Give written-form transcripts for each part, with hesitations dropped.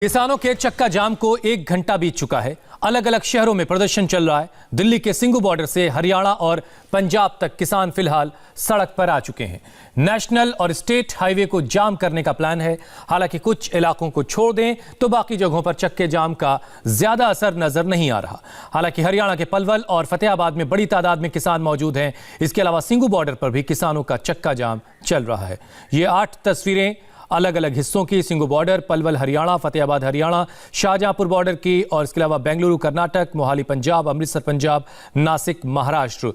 किसानों के चक्का जाम को 1 घंटा बीत चुका है। अलग अलग शहरों में प्रदर्शन चल रहा है। दिल्ली के सिंघू बॉर्डर से हरियाणा और पंजाब तक किसान फिलहाल सड़क पर आ चुके हैं। नेशनल और स्टेट हाईवे को जाम करने का प्लान है। हालांकि कुछ इलाकों को छोड़ दें तो बाकी जगहों पर चक्के जाम का ज्यादा असर नजर नहीं आ रहा। हालांकि हरियाणा के पलवल और फतेहाबाद में बड़ी तादाद में किसान मौजूद हैं। इसके अलावा सिंघू बॉर्डर पर भी किसानों का चक्का जाम चल रहा है। ये 8 तस्वीरें अलग अलग हिस्सों की, सिंघू बॉर्डर, पलवल हरियाणा, फतेहाबाद हरियाणा, शाहजहांपुर बॉर्डर की, और इसके अलावा बेंगलुरु कर्नाटक, मोहाली पंजाब, अमृतसर पंजाब, नासिक महाराष्ट्र।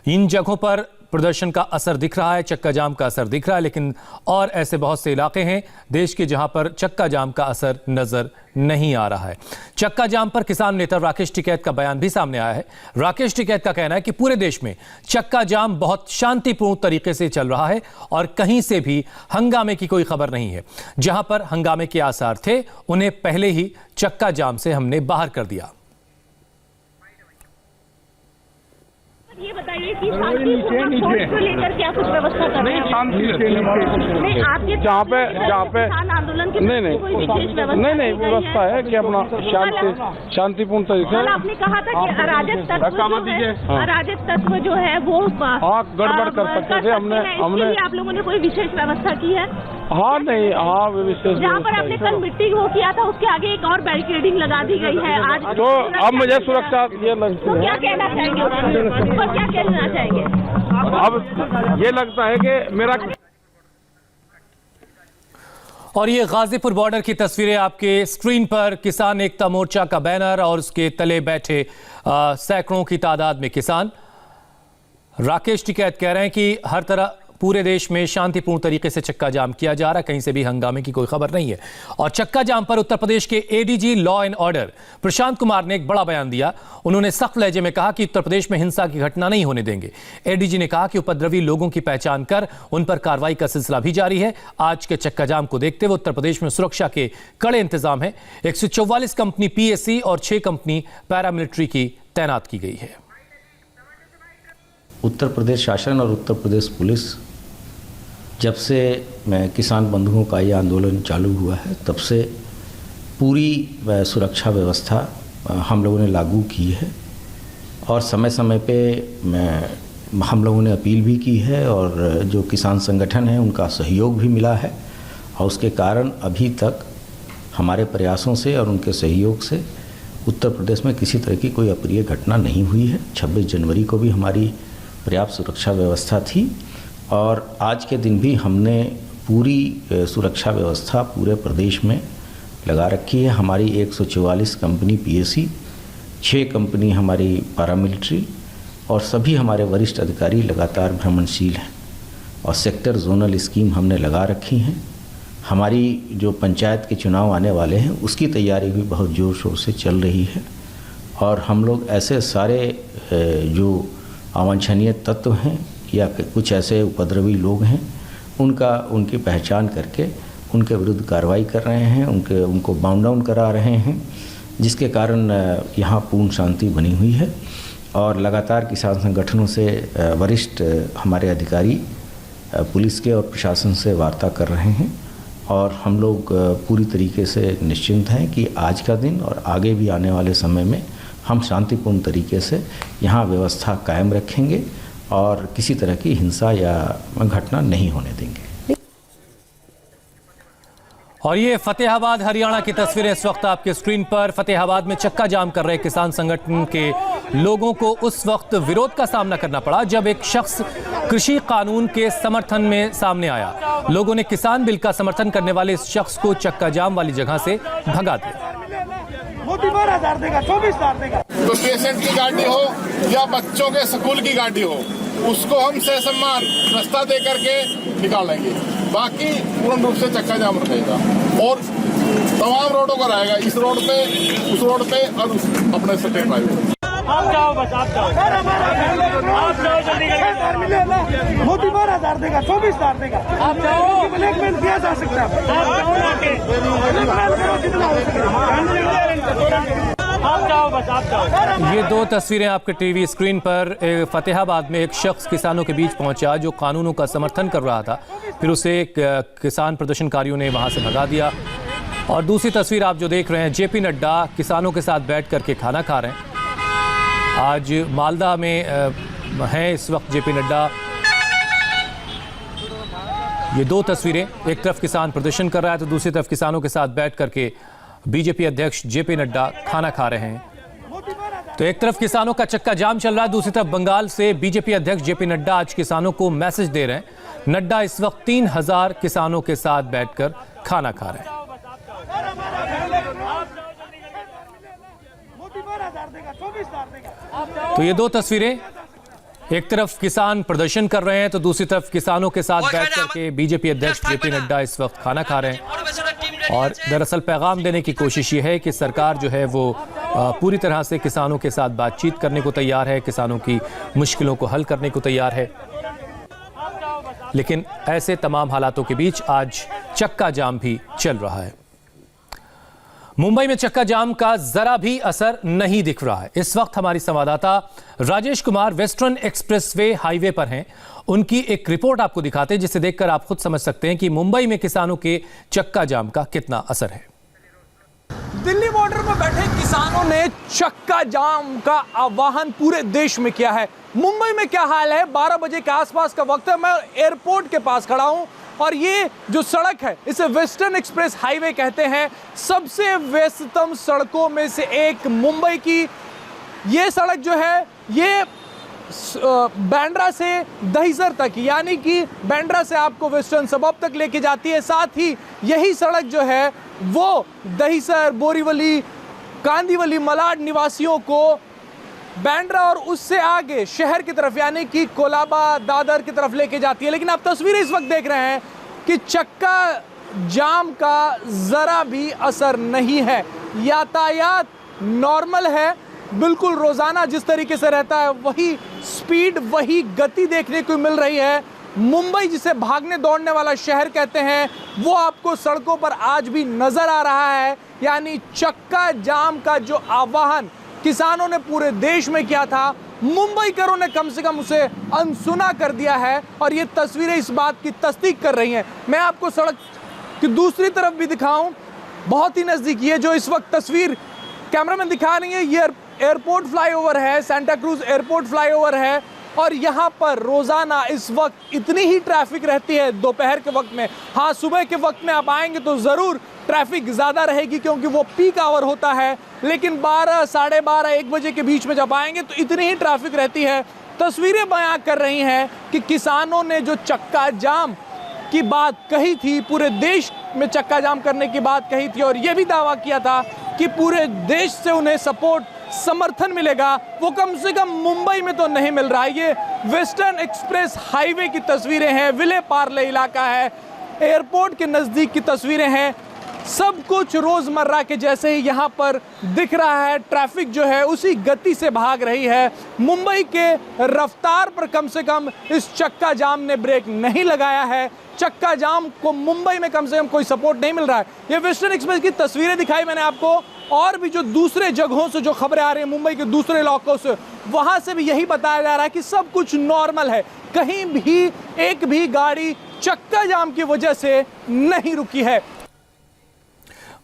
इन जगहों पर प्रदर्शन का असर दिख रहा है, चक्का जाम का असर दिख रहा है। लेकिन और ऐसे बहुत से इलाके हैं देश के जहां पर चक्का जाम का असर नजर नहीं आ रहा है। चक्का जाम पर किसान नेता राकेश टिकैत का बयान भी सामने आया है। राकेश टिकैत का कहना है कि पूरे देश में चक्का जाम बहुत शांतिपूर्ण तरीके से चल रहा है और कहीं से भी हंगामे की कोई खबर नहीं है। जहां पर हंगामे के आसार थे उन्हें पहले ही चक्का जाम से हमने बाहर कर दिया। ये बताइए कि को लेकर क्या कुछ व्यवस्था कर रहे हैं? नहीं, आपके जहाँ पे आंदोलन की नहीं व्यवस्था है कि अपना शांतिपूर्ण तरीके से। आपने कहा था कि अराजक तत्व जो है वो गड़बड़ कर सकते थे। हमने आप लोगों ने कोई विशेष व्यवस्था की है? विशेष जहाँ पर आपने कल मिट्टी वो किया था उसके आगे एक और बैरिकेडिंग लगा दी गई है आज। तो अब मुझे सुरक्षा ये लगती है। क्या कहना चाहेंगे? क्या कहना चाहेंगे? अब ये लगता है कि मेरा। और ये गाजीपुर बॉर्डर की तस्वीरें आपके स्क्रीन पर। किसान एकता मोर्चा का बैनर और उसके तले बैठे सैकड़ों की तादाद में किसान। राकेश टिकैत कह रहे हैं कि हर तरह पूरे देश में शांतिपूर्ण तरीके से चक्का जाम किया जा रहा है, कहीं से भी हंगामे की कोई खबर नहीं है। और चक्का जाम पर उत्तर प्रदेश के ADG law and order Prashant Kumar ने एक बड़ा बयान दिया। उन्होंने सख्त लहजे में कहा कि उत्तर प्रदेश में हिंसा की घटना नहीं होने देंगे। एडीजी ने कहा कि उपद्रवी लोगों की पहचान कर उन पर कार्रवाई का सिलसिला भी जारी है। आज के चक्का जाम को देखते हुए उत्तर प्रदेश में सुरक्षा के कड़े इंतजाम है। 144 कंपनी पीएसी और 6 कंपनी पैरामिलिट्री की तैनात की गई है। उत्तर प्रदेश शासन और उत्तर प्रदेश पुलिस, जब से किसान बंधुओं का ये आंदोलन चालू हुआ है तब से पूरी सुरक्षा व्यवस्था हम लोगों ने लागू की है। और समय समय पे हम लोगों ने अपील भी की है और जो किसान संगठन है उनका सहयोग भी मिला है। और उसके कारण अभी तक हमारे प्रयासों से और उनके सहयोग से उत्तर प्रदेश में किसी तरह की कोई अप्रिय घटना नहीं हुई है। 26 जनवरी को भी हमारी पर्याप्त सुरक्षा व्यवस्था थी और आज के दिन भी हमने पूरी सुरक्षा व्यवस्था पूरे प्रदेश में लगा रखी है। हमारी 144 कंपनी पीएसी, 6 कंपनी हमारी पैरामिलिट्री और सभी हमारे वरिष्ठ अधिकारी लगातार भ्रमणशील हैं। और सेक्टर जोनल स्कीम हमने लगा रखी हैं। हमारी जो पंचायत के चुनाव आने वाले हैं उसकी तैयारी भी बहुत ज़ोर शोर से चल रही है। और हम लोग ऐसे सारे जो अवांछनीय तत्व हैं या कुछ ऐसे उपद्रवी लोग हैं उनकी पहचान करके उनके विरुद्ध कार्रवाई कर रहे हैं, उनको बाउंड डाउन करा रहे हैं, जिसके कारण यहाँ पूर्ण शांति बनी हुई है। और लगातार किसान संगठनों से वरिष्ठ हमारे अधिकारी पुलिस के और प्रशासन से वार्ता कर रहे हैं। और हम लोग पूरी तरीके से निश्चिंत हैं कि आज का दिन और आगे भी आने वाले समय में हम शांतिपूर्ण तरीके से यहाँ व्यवस्था कायम रखेंगे और किसी तरह की हिंसा या घटना नहीं होने देंगे। और ये फतेहाबाद हरियाणा की तस्वीरें इस वक्त आपके स्क्रीन पर। फतेहाबाद में चक्का जाम कर रहे किसान संगठन के लोगों को उस वक्त विरोध का सामना करना पड़ा जब एक शख्स कृषि कानून के समर्थन में सामने आया। लोगों ने किसान बिल का समर्थन करने वाले इस शख्स को चक्का जाम वाली जगह से भगा दिया। 12,000 देगा, 24,000 देगा। तो पेशेंट की गाड़ी हो या बच्चों के स्कूल की गाड़ी हो, उसको हम सम्मान रास्ता दे करके निकालेंगे। बाकी पूर्ण रूप से चक्का जाम रहेगा और तमाम रोडों पर आएगा, इस रोड पे, उस रोड पे और अपने स्टेट हाईवे। आप जाओ बस, आप जाओ जल्दी। मोदी 12,000 देगा, 24,000 देगा। आप जाओ, ब्लैकमेल किया जा सकता है। आप जाओ बस, आप जाओ। ये 2 तस्वीरें आपके टीवी स्क्रीन पर। फतेहाबाद में एक शख्स किसानों के बीच पहुंचा जो कानूनों का समर्थन कर रहा था, फिर उसे किसान प्रदर्शनकारियों ने वहां से भगा दिया। और दूसरी तस्वीर आप जो देख रहे हैं, जेपी नड्डा किसानों के साथ बैठ करके खाना खा रहे हैं। आज मालदा में हैं इस वक्त जेपी नड्डा। ये दो तस्वीरें, एक तरफ किसान प्रदर्शन कर रहा है तो दूसरी तरफ किसानों के साथ बैठ करके बीजेपी अध्यक्ष जेपी नड्डा खाना खा रहे हैं। तो एक तरफ किसानों का चक्का जाम चल रहा है, दूसरी तरफ बंगाल से बीजेपी अध्यक्ष जेपी नड्डा आज किसानों को मैसेज दे रहे हैं। नड्डा इस वक्त 3000 किसानों के साथ बैठकर खाना खा रहे हैं। तो ये दो तस्वीरें, एक तरफ किसान प्रदर्शन कर रहे हैं तो दूसरी तरफ किसानों के साथ बैठ करके बीजेपी अध्यक्ष जेपी नड्डा इस वक्त खाना खा रहे हैं। और दरअसल पैगाम देने की कोशिश ये है कि सरकार जो है वो पूरी तरह से किसानों के साथ बातचीत करने को तैयार है, किसानों की मुश्किलों को हल करने को तैयार है। लेकिन ऐसे तमाम हालातों के बीच आज चक्का जाम भी चल रहा है। मुंबई में चक्का जाम का जरा भी असर नहीं दिख रहा है। इस वक्त हमारी संवाददाता Rajesh Kumar western expressway highway पर हैं। उनकी एक रिपोर्ट आपको दिखाते हैं जिसे देखकर आप खुद समझ सकते हैं कि मुंबई में किसानों के चक्का जाम का कितना असर है। दिल्ली बॉर्डर पर बैठे किसानों ने चक्का जाम का आह्वान पूरे देश में किया है। मुंबई में क्या हाल है? 12 बजे के आसपास का वक्त है। मैं एयरपोर्ट के पास खड़ा हूं और ये जो सड़क है इसे वेस्टर्न एक्सप्रेस हाईवे कहते हैं। सबसे व्यस्ततम सड़कों में से एक मुंबई की ये सड़क जो है ये बांद्रा से दहिसर तक, यानी कि बांद्रा से आपको वेस्टर्न सबअर्ब तक लेके जाती है। साथ ही यही सड़क जो है वो दहिसर, बोरीवली, कांदीवली, मलाड निवासियों को बांद्रा और उससे आगे शहर की तरफ यानी कि कोलाबा, दादर की तरफ लेके जाती है। लेकिन आप तस्वीरें इस वक्त देख रहे हैं कि चक्का जाम का जरा भी असर नहीं है। यातायात नॉर्मल है, बिल्कुल रोजाना जिस तरीके से रहता है वही स्पीड, वही गति देखने को मिल रही है। मुंबई जिसे भागने दौड़ने वाला शहर कहते हैं वो आपको सड़कों पर आज भी नजर आ रहा है। यानी चक्का जाम का जो आह्वान किसानों ने पूरे देश में किया था, मुंबईकरों ने कम से कम उसे अनसुना कर दिया है और ये तस्वीरें इस बात की तस्दीक कर रही हैं। मैं आपको सड़क की दूसरी तरफ भी दिखाऊं, बहुत ही नजदीक। ये जो इस वक्त तस्वीर कैमरामैन दिखा रही है ये एयरपोर्ट फ्लाईओवर है, सेंटा क्रूज एयरपोर्ट फ्लाईओवर है और यहाँ पर रोजाना इस वक्त इतनी ही ट्रैफिक रहती है दोपहर के वक्त में। हाँ, सुबह के वक्त में आप आएंगे तो ज़रूर ट्रैफिक ज़्यादा रहेगी क्योंकि वो पीक आवर होता है। लेकिन 12, साढ़े 12, 1 बजे के बीच में जब आएंगे तो इतनी ही ट्रैफिक रहती है। तस्वीरें बयां कर रही हैं कि किसानों ने जो चक्का जाम की बात कही थी, पूरे देश में चक्का जाम करने की बात कही थी और ये भी दावा किया था कि पूरे देश से उन्हें सपोर्ट, समर्थन मिलेगा, वो कम से कम मुंबई में तो नहीं मिल रहा है। ये वेस्टर्न एक्सप्रेस हाईवे की तस्वीरें हैं, विले पार्ले इलाका है, एयरपोर्ट के नज़दीक की तस्वीरें हैं। सब कुछ रोज़मर्रा के जैसे ही यहाँ पर दिख रहा है। ट्रैफिक जो है उसी गति से भाग रही है। मुंबई के रफ्तार पर कम से कम इस चक्का जाम ने ब्रेक नहीं लगाया है। चक्का जाम को मुंबई में कम से कम कोई सपोर्ट नहीं मिल रहा है। ये वेस्टर्न एक्सप्रेस की तस्वीरें दिखाई मैंने आपको, और भी जो दूसरे जगहों से जो खबरें आ रही हैं मुंबई के दूसरे इलाकों से, वहाँ से भी यही बताया जा रहा है कि सब कुछ नॉर्मल है। कहीं भी एक भी गाड़ी चक्का जाम की वजह से नहीं रुकी है।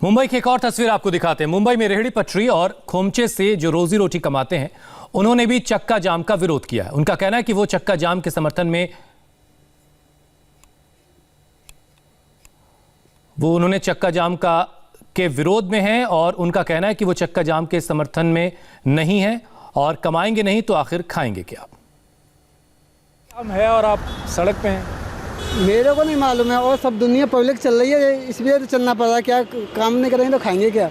मुंबई की एक और तस्वीर आपको दिखाते हैं। मुंबई में रेहड़ी पटरी और खोमचे से जो रोजी रोटी कमाते हैं उन्होंने भी चक्का जाम का विरोध किया है। उनका कहना है कि वो चक्का जाम के समर्थन में उन्होंने चक्का जाम के विरोध में हैं और उनका कहना है कि वो चक्का जाम के समर्थन में नहीं है और कमाएंगे नहीं तो आखिर खाएंगे क्या। हम है और आप सड़क पे हैं। मेरे को नहीं मालूम है और सब दुनिया पब्लिक चल रही है, इसलिए तो चलना पड़ रहा है। क्या काम नहीं करेंगे तो खाएंगे क्या।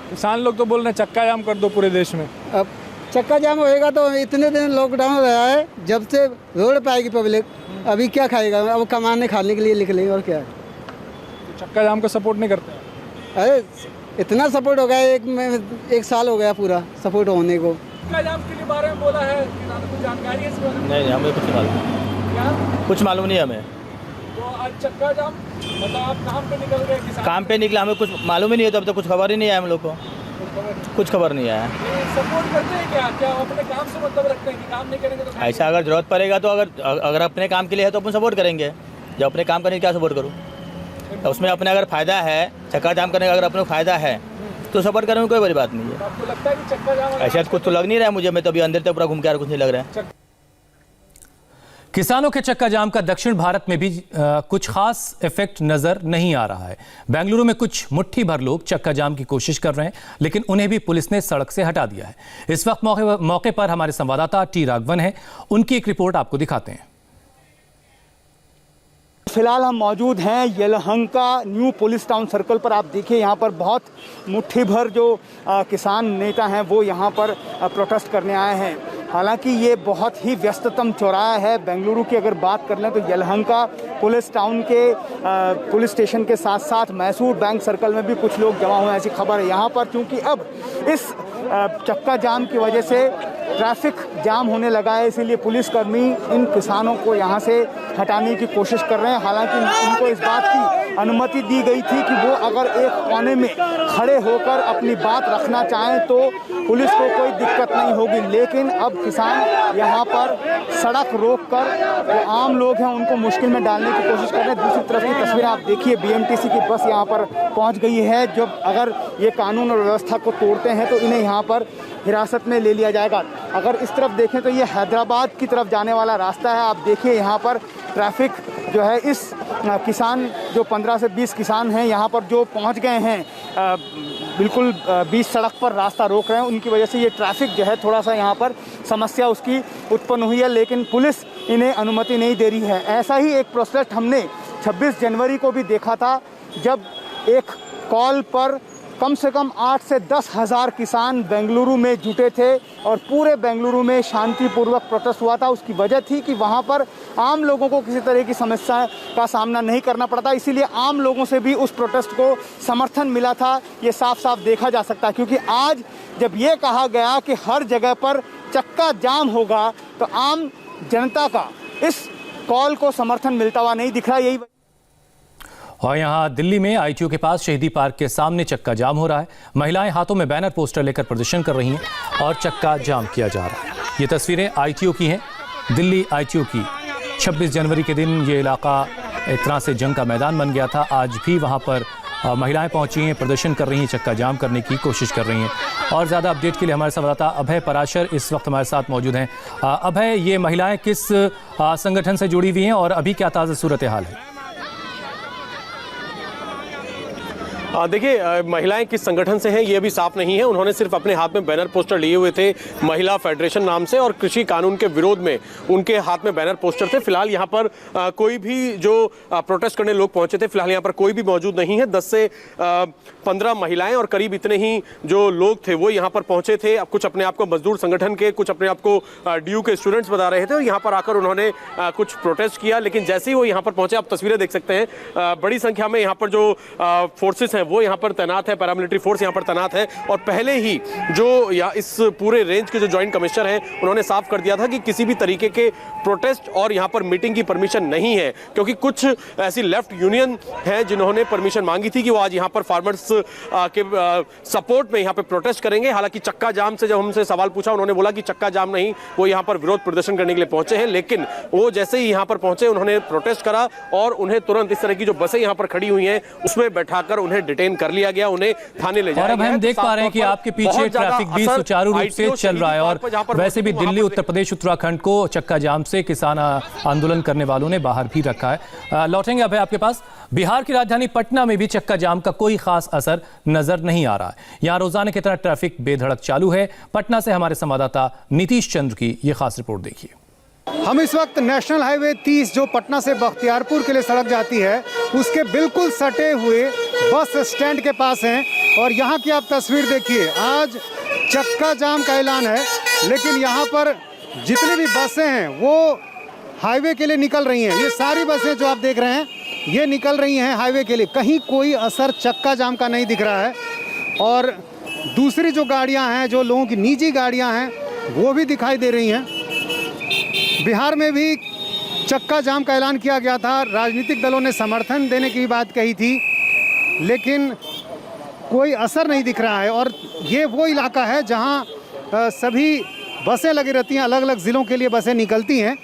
किसान लोग तो बोल रहे हैं चक्का जाम कर दो पूरे देश में। अब चक्का जाम होएगा तो इतने दिन लॉकडाउन रहा है, जब से रोड पे आएगी पब्लिक, अभी क्या खाएगा। अब कमाने खाने के लिए निकलेंगे और क्या। चक्का जाम को सपोर्ट नहीं करते? अरे इतना सपोर्ट हो गया, एक साल हो गया पूरा सपोर्ट होने को। चक्का जाम के बारे में बोला है, कुछ जानकारी है इस बारे में? नहीं, हमें कुछ मालूम क्या कुछ मालूम नहीं हमें। तो आज चक्का जाम मतलब आप काम पे निकल गए, किसान काम पे निकला, हमें कुछ मालूम ही नहीं है। तो अब तक कुछ खबर ही नहीं आया हम लोग को, कुछ खबर नहीं आया। सपोर्ट करते हैं क्या? क्या अपने काम से मतलब रखते हैं कि काम नहीं करेंगे तो? ऐसा अगर जरूरत पड़ेगा तो अगर अपने काम के लिए है तो अपन सपोर्ट करेंगे। जब अपने काम करने की क्या सपोर्ट करूँ। उसमें अपने अगर फ़ायदा है, चक्का जाम करने का अगर अपने को फ़ायदा है तो सफ़र करने में कोई बड़ी बात नहीं है। आपको लगता है कि चक्का जाम ऐसा कुछ तो लग नहीं रहा है मुझे, मैं तो अभी अंदर तक पूरा घूम के आ रहा, कुछ नहीं लग रहा है। किसानों के चक्का जाम का दक्षिण भारत में भी कुछ खास इफेक्ट नजर नहीं आ रहा है। बेंगलुरु में कुछ मुट्ठी भर लोग चक्का जाम की कोशिश कर रहे हैं, लेकिन उन्हें भी पुलिस ने सड़क से हटा दिया है। इस वक्त मौके पर हमारे संवाददाता टी राघवन है, उनकी एक रिपोर्ट आपको दिखाते हैं। फिलहाल हम मौजूद हैं Yelahanka new police town circle पर। आप देखिए यहाँ पर बहुत मुट्ठी भर जो किसान नेता हैं वो यहाँ पर प्रोटेस्ट करने आए हैं। हालांकि ये बहुत ही व्यस्ततम चौराहा है। बेंगलुरु की अगर बात कर लें तो यलहंका पुलिस टाउन के पुलिस स्टेशन के साथ साथ मैसूर बैंक सर्कल में भी कुछ लोग जमा हुए हैं, ऐसी खबर है। यहाँ पर क्योंकि अब इस चक्का जाम की वजह से ट्रैफिक जाम होने लगा है, इसीलिए पुलिसकर्मी इन किसानों को यहाँ से हटाने की कोशिश कर रहे हैं। हालांकि उनको इस बात की अनुमति दी गई थी कि वो अगर एक कोने में खड़े होकर अपनी बात रखना चाहें तो पुलिस को कोई दिक्कत नहीं होगी, लेकिन अब किसान यहाँ पर सड़क रोककर जो आम लोग हैं उनको मुश्किल में डालने की कोशिश कर रहे हैं। दूसरी तरफ की तस्वीर आप देखिए, बीएमटीसी की बस यहाँ पर पहुँच गई है। जब अगर ये कानून और व्यवस्था को तोड़ते हैं तो इन्हें यहाँ पर हिरासत में ले लिया जाएगा। अगर इस तरफ देखें तो ये हैदराबाद की तरफ जाने वाला रास्ता है। आप देखिए यहाँ पर ट्रैफिक जो है, इस किसान जो 15 से 20 किसान हैं यहाँ पर जो पहुँच गए हैं, बिल्कुल बीच सड़क पर रास्ता रोक रहे हैं। उनकी वजह से ये ट्रैफिक जो है थोड़ा सा यहाँ पर समस्या उसकी उत्पन्न हुई है, लेकिन पुलिस इन्हें अनुमति नहीं दे रही है। ऐसा ही एक प्रोटेस्ट हमने 26 जनवरी को भी देखा था, जब एक कॉल पर कम से कम 8 से 10 हज़ार किसान बेंगलुरु में जुटे थे और पूरे बेंगलुरु में शांतिपूर्वक प्रोटेस्ट हुआ था। उसकी वजह थी कि वहाँ पर आम लोगों को किसी तरह की समस्या का सामना नहीं करना पड़ता, इसीलिए आम लोगों से भी उस प्रोटेस्ट को समर्थन मिला था। ये साफ साफ देखा जा सकता है, क्योंकि आज जब ये कहा गया कि हर जगह पर चक्का जाम होगा तो आम जनता का इस कॉल को समर्थन मिलता हुआ नहीं दिख रहा। यही और यहाँ दिल्ली में आईटीओ के पास शहीदी पार्क के सामने चक्का जाम हो रहा है। महिलाएं हाथों में बैनर पोस्टर लेकर प्रदर्शन कर रही हैं और चक्का जाम किया जा रहा है। ये तस्वीरें आईटीओ की हैं, दिल्ली आईटीओ की। 26 जनवरी के दिन ये इलाका एक तरह से जंग का मैदान बन गया था। आज भी वहाँ पर महिलाएं पहुंची हैं, प्रदर्शन कर रही हैं, चक्का जाम करने की कोशिश कर रही हैं। और ज़्यादा अपडेट के लिए हमारे संवाददाता अभय पराशर इस वक्त हमारे साथ मौजूद हैं। अभय, ये महिलाएं किस संगठन से जुड़ी हुई हैं और अभी क्या ताज़ा सूरत हाल है? देखिए, महिलाएं किस संगठन से हैं ये भी साफ नहीं है। उन्होंने सिर्फ अपने हाथ में बैनर पोस्टर लिए हुए थे महिला फेडरेशन नाम से, और कृषि कानून के विरोध में उनके हाथ में बैनर पोस्टर थे। फिलहाल यहाँ पर कोई भी जो प्रोटेस्ट करने लोग पहुंचे थे, फिलहाल यहाँ पर कोई भी मौजूद नहीं है। 10 से 15 महिलाएं और करीब इतने ही जो लोग थे वो यहाँ पर पहुंचे थे। कुछ अपने आप को मजदूर संगठन के, कुछ अपने आप को DU के स्टूडेंट्स बता रहे थे, और यहाँ पर आकर उन्होंने कुछ प्रोटेस्ट किया। लेकिन जैसे ही वो यहाँ पर पहुंचे, आप तस्वीरें देख सकते हैं, बड़ी संख्या में यहाँ पर जो फोर्सेस हैं वो यहाँ पर तैनात है, पैरामिलिट्री फोर्स यहाँ पर तैनात है। और पहले ही जो इस पूरे रेंज के जो जॉइंट कमिश्नर हैं उन्होंने साफ कर दिया था कि किसी भी तरीके के प्रोटेस्ट और यहाँ पर मीटिंग की परमिशन नहीं है, क्योंकि कुछ ऐसी लेफ्ट यूनियन है जिन्होंने परमिशन मांगी थी कि वो आज यहाँ पर फार्मर्स के सपोर्ट में यहाँ पे प्रोटेस्ट करेंगे। हालांकि चक्का जाम से जब हमसे सवाल पूछा, उन्होंने बोला कि चक्का जाम नहीं, वो यहाँ पर विरोध प्रदर्शन करने के लिए पहुंचे हैं। लेकिन वो जैसे ही यहाँ पर पहुंचे, उन्होंने प्रोटेस्ट करा और उन्हें तुरंत इस तरह की जो बसें यहाँ पर खड़ी हुई हैं उसमें बैठाकर उन्हें डिटेन कर लिया गया, उन्हें थाने ले जाया गया। और अब हम देख पा रहे हैं कि आपके पीछे ट्रैफिक भी सुचारू रूप से चल रहा है। और वैसे भी दिल्ली, उत्तर प्रदेश, उत्तराखंड को चक्का जाम से किसान आंदोलन करने वालों ने बाहर भी रखा है। लौटेंगे अब आपके पास। बिहार की राजधानी पटना में भी चक्का जाम का कोई खास असर नजर नहीं आ रहा है। यहां रोजाना की तरह ट्रैफिक बेधड़क चालू है। पटना से हमारे संवाददाता नीतीश चंद्र की यह खास रिपोर्ट देखिए। हम इस वक्त नेशनल हाईवे 30 जो पटना से बख्तियारपुर के लिए सड़क जाती है उसके बिल्कुल सटे हुए बस स्टैंड के पास हैं, और यहाँ की आप तस्वीर देखिए। आज चक्का जाम का ऐलान है, लेकिन यहाँ पर जितनी भी बसें हैं वो हाईवे के लिए निकल रही हैं। ये सारी बसें जो आप देख रहे हैं ये निकल रही हैं हाईवे के लिए। कहीं कोई असर चक्का जाम का नहीं दिख रहा है। और दूसरी जो गाड़ियाँ हैं, जो लोगों की निजी गाड़ियाँ हैं, वो भी दिखाई दे रही हैं। बिहार में भी चक्का जाम का ऐलान किया गया था, राजनीतिक दलों ने समर्थन देने की बात कही थी, लेकिन कोई असर नहीं दिख रहा है। और ये वो इलाका है जहां सभी बसें लगी रहती हैं, अलग अलग ज़िलों के लिए बसें निकलती हैं।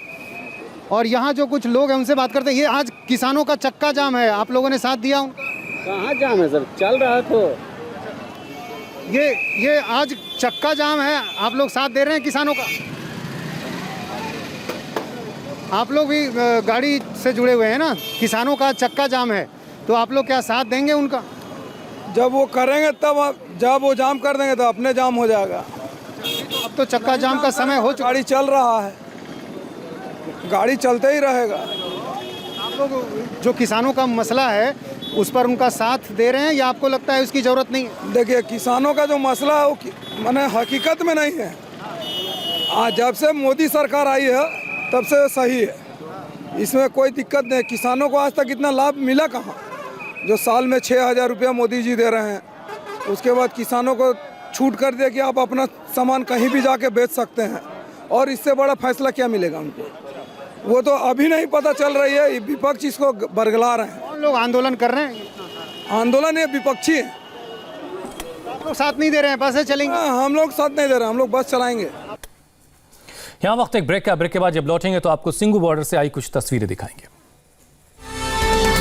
और यहाँ जो कुछ लोग हैं उनसे बात करते हैं। ये आज किसानों का चक्का जाम है, आप लोगों ने साथ दिया उनका? कहाँ जाम है सर, चल रहा है तो। ये आज चक्का जाम है, आप लोग साथ दे रहे हैं किसानों का? आप लोग भी गाड़ी से जुड़े हुए हैं ना, किसानों का चक्का जाम है, तो आप लोग क्या साथ देंगे उनका? जब वो करेंगे तब, जब वो जाम कर देंगे तो अपने जाम हो जाएगा। अब तो चक्का जाम का समय हो चुका, गाड़ी चल रहा है, गाड़ी चलते ही रहेगा। आप लोग जो किसानों का मसला है उस पर उनका साथ दे रहे हैं या आपको लगता है उसकी ज़रूरत नहीं? देखिए, किसानों का जो मसला है वो माने हकीकत में नहीं है। आज जब से मोदी सरकार आई है तब से सही है, इसमें कोई दिक्कत नहीं। किसानों को आज तक इतना लाभ मिला कहाँ? जो साल में 6,000 रुपया मोदी जी दे रहे हैं, उसके बाद किसानों को छूट कर दिया कि आप अपना सामान कहीं भी जाके बेच सकते हैं, और इससे बड़ा फैसला क्या मिलेगा उनको? वो तो अभी नहीं पता चल रही है, विपक्ष इसको बरगला रहे हैं। कौन लोग आंदोलन कर रहे हैं? आंदोलन ये विपक्षी है। आप लोग साथ नहीं दे रहे हैं, बसें चलेंगे? हम लोग साथ नहीं दे रहे हैं, हम लोग बस चलाएंगे। यहाँ वक्त एक ब्रेक का, ब्रेक के बाद जब लौटेंगे तो आपको सिंगू बॉर्डर से आई कुछ तस्वीरें दिखाएंगे।